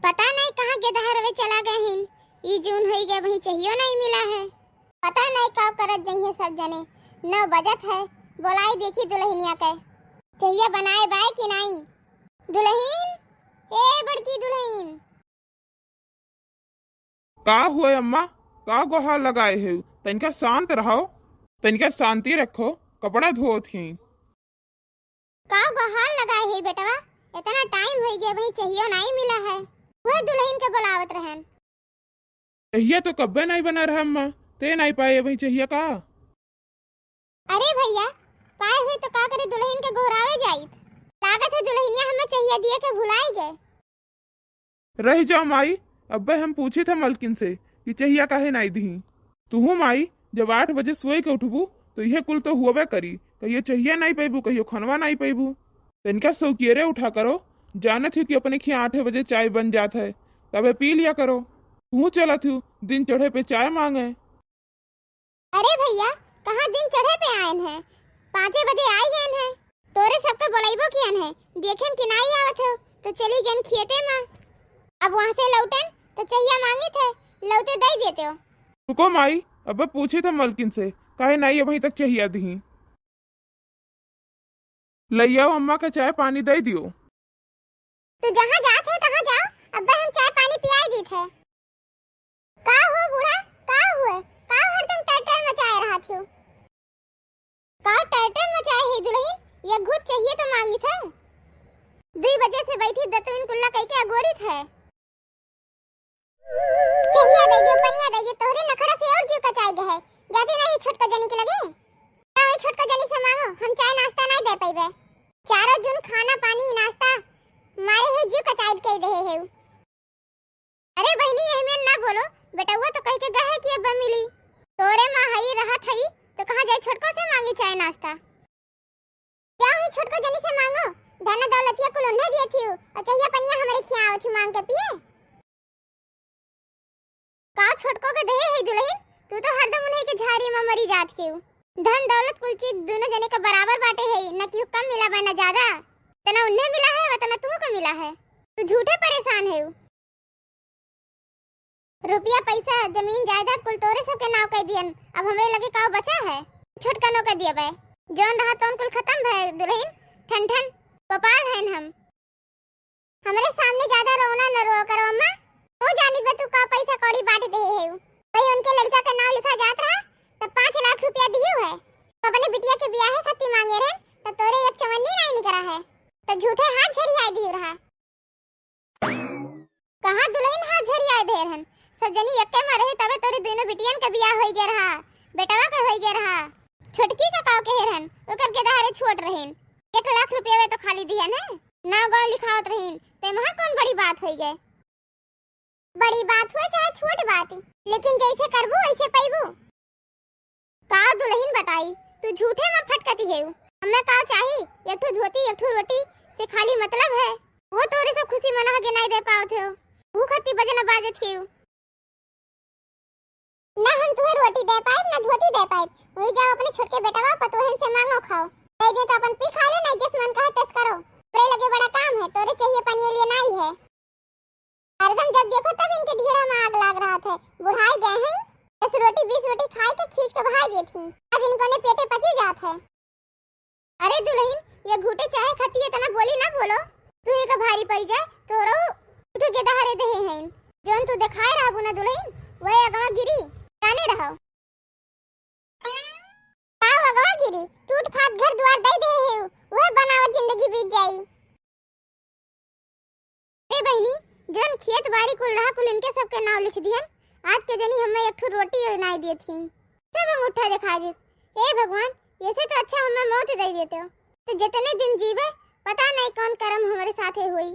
पता नहीं कहाँ गेदहरवे चला गए हिन। ई जून होई गए वही चाहिए नहीं मिला है। पता नहीं का करत जइए सब जने। 9 बजत है। बोलाई देखी दुल्हनिया के चाहिए बनाए बाय कि नहीं। दुल्हन ए बड़की दुल्हन का हुए अम्मा? का गुहार लगाए है? तनिका शांत रहो, तनिका शांति रखो। कपड़ा धोत ही का गुहार लगाए है बेटवा। इतना टाइम हो गया वही चाहिए नहीं मिला है। वह दुल्हन के बुलावत रहन। चाहिए तो कब्बे नहीं बना रहा अम्मा, ते नहीं पाए वही चाहिए का। अरे भैया पाए हुए तो का करे दुल्हन के घोरावे जाइत। लागत है दुल्हनिया हमें चाहिए दिए के भुलाई गए। रह जाओ माई, अब्बे हम पूछे थे मलकिन से कि चाहिए काहे नहीं दी। तू माई जब 8 बजे सोए के उठबू तो यह कुल तो हुआ करी। कहियो चाहिए नहीं पैबू, कहियो खनवा नहीं पैबू। तनिका सौकियरे उठा करो। जानत थी कि अपने खिया 8 बजे चाय बन जात है, तबे पी लिया करो। तू चला थी दिन चढ़े पे चाय मांगे। अरे भैया कहाँ दिन चढ़े पे आए हैं। 5 बजे आई गए हैं। तोरे सबके बोलाइबो कियन है। देखें कि नहीं आवत हो तो चली गन खेते में। अब वहाँ से लौटन तो चाहिए मांगी थे, लौटे दे देते हो। रुको माई, अब्बे पूछे थे मलकिन से काहे नहीं वहीं तक चाहिए दी। लइया अम्मा का चाय पानी दे दियो। तू जहाँ जात है तहाँ जाओ। अब्बा हम चाय पानी पियाई दी थे। का हो बूढ़ा, का हुए, का हरदम टटर मचाए रहा थी। का टटर मचाए है दुल्हन। ये घुट चाहिए तो मांगी था। 2 बजे से बैठी दतुन कुल्ला कह के अगोरित है। चाहिए दे दे, पनिया दे दे। तोहरे नखड़ा से और जीव का चाय गए है। जाते नहीं छोटका जनी के लगे। ना छोटका जनी से मांगो, हम चाय नाश्ता नहीं दे पाइबे। चारों जन खाना पानी नाश्ता मारे है जीव का चाय कह दे है। अरे बहनी हमें ना बोलो बेटा, वो तो कह के गए कि अब मिली। तोरे मां हई रहा थई तो कहां जाए छोटको से मांगी चाय नाश्ता। क्या हुई छोटको जनी से मांगो। धन दौलतिया कुल उन्हें दिए थी और चाहिए पनिया हमारे खिया आओ थी मांग के पिए। का छोटको के दे है दुल्हन। तू तो हरदम उन्हें के झाड़ी में मरी जात है। धन दौलत कुल चीज दोनों जने का बराबर बाटे है। न कि कम मिला बा न ज्यादा। तना उन्हें मिला है वतना तुमको मिला है। तू झूठे परेशान है। रुपया पैसा जमीन जायदाद कुल तोरे सब के नाव कह दियन। अब हमरे लगे का बचा है। छोटका नो कह दिया बे जौन रहा तौन कुल खत्म है दुल्हन। ठन ठन गोपाल हैं हम। हमरे सामने ज्यादा रोना न रो करो अम्मा। वो जानी बे तू का पैसा कौड़ी बांट दे है। भाई उनके लड़का का नाम लिखा जात रहा तब 5 लाख रुपया दियो है। अपने बिटिया के ब्याह खातिर मांगे रहे तो तोरे एक चवन्नी नहीं निकरा है तो झूठे हाथ झरिया दियो रहा। कहां दुल्हन हाथ झरिया दे रहन। सब जनी एक में रहे तबे तोरे दोनों बिटियन का ब्याह होई गे रहा। बेटवा का होई गे रहा। छोटकी का काव के रहन ओकर के दहारे छोड़ रहन। 1 लाख रुपया वे तो खाली दिहन है। नाव गांव लिखावत रहन ते महा कौन बड़ी बात होई गए। बड़ी बात हुए चाहे छोट बात, लेकिन जैसे करबू वैसे पैबू। का दुल्हन बताई तू झूठे में फटकती है। हमें का चाहिए एक ठो धोती एक ठो रोटी से खाली मतलब है। वो तोरे सब खुशी मना के नहीं दे पाओ थे। भूखती बजना बाजे थी ना। हम तुम्हें रोटी दे पाए ना धोती दे पाए। वही जाओ अपने छोटके बेटवा पतोहन से मांगो खाओ। दे दे तो अपन पी खा ले ना जिस मन कहे तस करो। तेरे लगे बड़ा काम है तोरे चाहिए पानी लिए नहीं है। हरदम जब देखो तब इनके ढीड़ा में आग लग रहा था। बुढ़ाई गए हैं 10 रोटी 20 रोटी खाए के खींच के भाग गई थी। आज इनको ने पेटे पची जात है। अरे दुल्हन ये घूटे चाहे खती है तना बोली ना बोलो। तू ही का भारी पड़ जाए तो रो उठ के दहारे दे हैं। जोन तू दिखाए रहा बुना दुल्हन वही अगवा गिरी जाने रहो। का अगवा गिरी टूट फाट घर द्वार दे दे है। वह बनावट जिंदगी बीत जाई। ए बहनी जोन खेत बाड़ी कुल रहा कुल इनके सबके नाम लिख दियन। आज के जनी हमें एक ठो रोटी नहीं दी थी सब हम उठा दिखा दे। ए भगवान ऐसे तो अच्छा हमें मौत दे देते हो। तो जितने दिन जीवे पता नहीं कौन कर्म हमारे साथे हुई।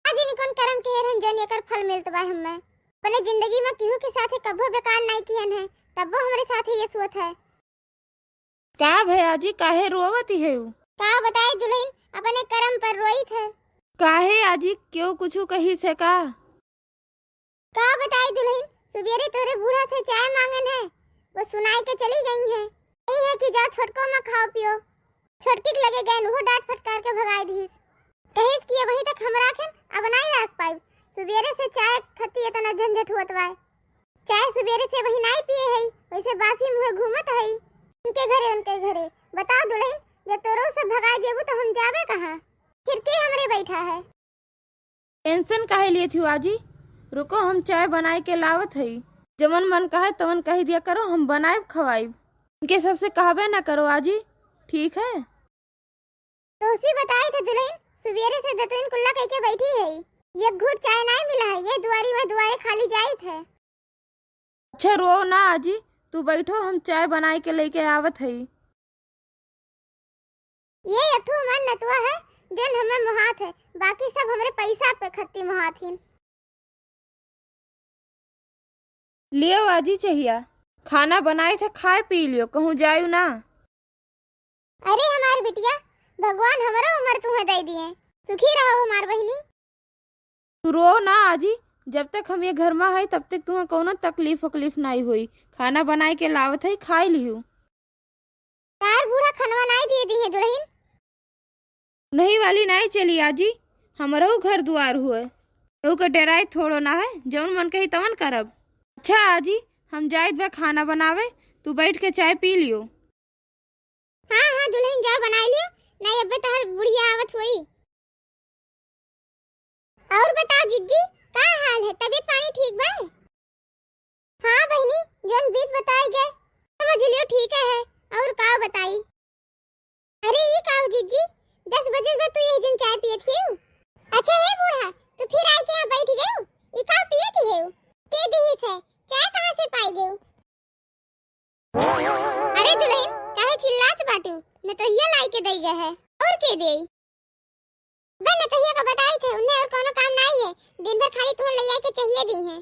आज इन कौन कर्म के हरन जन एकर फल मिलत बा। हमें अपने जिंदगी में केहू के साथे कबो बेकार नहीं कियन है तब वो हमारे साथे ये सोत है। का भैया जी काहे रोवती है। का बताए दुल्हन अपने कर्म पर रोई थे। काहे आजी क्यों कुछ कही से का बताए दुल्हन सुबेरे तोरे बूढ़ा से चाय मांगन है। वो सुनाई के चली गई है। यही है कि जा छोटको में खाओ पियो। छोटकी के लगे गए वो डांट फटकार के भगाई दी। कहिस कि वहीं तक हम राखन अब नहीं रख पाई। सुबेरे से चाय खती इतना झंझट होत बा। चाय सुबेरे से वही नहीं पिए है, वैसे बासी मुंह घूमत है उनके घरे। बताओ दुल्हन, जब तोरो सब भगा देबू तो हम जावे कहाँ? खिड़की हमरे बैठा है। टेंशन काहे लिए थी आजी? रुको, हम चाय बनाए के लावत हई। जवन मन कहे तवन कह दिया करो, हम बनाए खवाइब। इनके सबसे कहबे ना करो आजी, ठीक है? तो उसी बताए थे दुल्हन, सुबेरे से दतुन कुल्ला कह के बैठी है। ये घूट चाय नहीं मिला है, ये दुआरी में दुआरे खाली जाइत है। अच्छा रो ना आजी, तू बैठो, हम चाय बनाए के लेके आवत हई। ये एक ठो हमार नतुआ है जन हमें मुहात है, बाकी सब हमरे पैसा पे खत्ती मुहाथिन। लियो आजी चाहिए, खाना बनाए थे, खाए पी लियो, कहूँ जायू ना। अरे हमारी बिटिया, भगवान हमारा उम्र तुम्हें दे दिए, सुखी रहो हमार बहनी। तू रो ना आजी, जब तक हम ये घर में है तब तक तुम्हें कोनो तकलीफ नहीं हुई। खाना बनाए के लावत है, खाई लियो। तार बूढ़ा खनवा नहीं दिए दी है दुल्हन। नहीं वाली नहीं चली आजी, हमारो घर दुआर हुए, तो का डराए थोड़ो ना है, जवन मन कही तवन करब। अच्छा आजी, हम जाइत बा खाना बनावे, तू बैठ के चाय पी लियो। हाँ हाँ दुल्हन, जाओ बना लियो, नहीं अबे तार बुढ़िया आवत हुई। और बताओ जिज्जी, का हाल है? तबीयत पानी ठीक बा? हाँ बहनी, जोन बीत बताई गए समझ लियो ठीक है। और का बताई? अरे ये काऊ जिज्जी, 10 बजे बे तू ये जन चाय पिए थी? अच्छा हे बूढ़ा, तू फिर आई के यहाँ बैठ गयो? ई का पिए थी है? के दी है चाय कहाँ से पाई गयो? अरे दुल्हन, काहे चिल्लात बाटू? न तो ये लाई के दई गए है, और के देई? बे न तो ये का बताई थे, उन्हें और कोनो काम नहीं है, दिन भर खाली तुम ले आई के चाहिए दी है।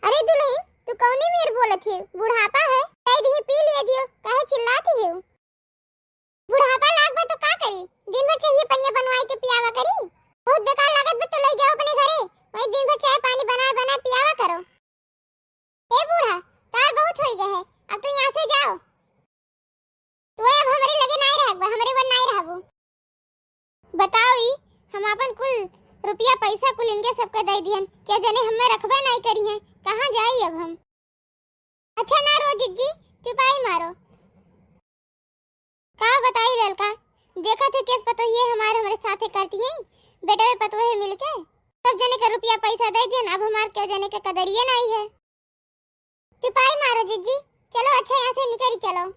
अरे दुल्हन, तू कौनी मेर बोलत है? बुढ़ापा है, कह दी पी ले दियो, काहे चिल्लाती है? बुढ़ापा लागबा तो का करी? दिन भर चाहिए पनिया बनवाई के पियावा करी? बहुत बेकार लागत बे, तो ले जाओ अपने घरे, वही दिन भर चाय पानी बना पियावा करो। ए बूढ़ा, तार बहुत हो गए है, अब तो यहाँ से जाओ। तू अब हमारे लगे नहीं रहबा, हमारे वन नहीं रहबो। बताओ ई, हम अपन कुल रुपया पैसा कुल इनके सबके दे दियन, क्या जाने हमें रखबे नहीं करी है, कहाँ जाई अब हम? अच्छा ना रो जिज्जी, चुपाई मारो। का बताई ललका, देखा थे केस पतो ये हमारे साथे करती है, बेटे वे पतो है मिलके सब जने का रुपया पैसा दे दियन, अब हमार क्या जाने का कदरिए नहीं है। चुपाई मारो जिज्जी, चलो अच्छा यहाँ से निकल चलो।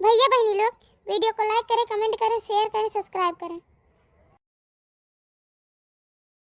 भैया बहनी लोग, वीडियो को लाइक करें, कमेंट करें, शेयर करें, सब्सक्राइब करें।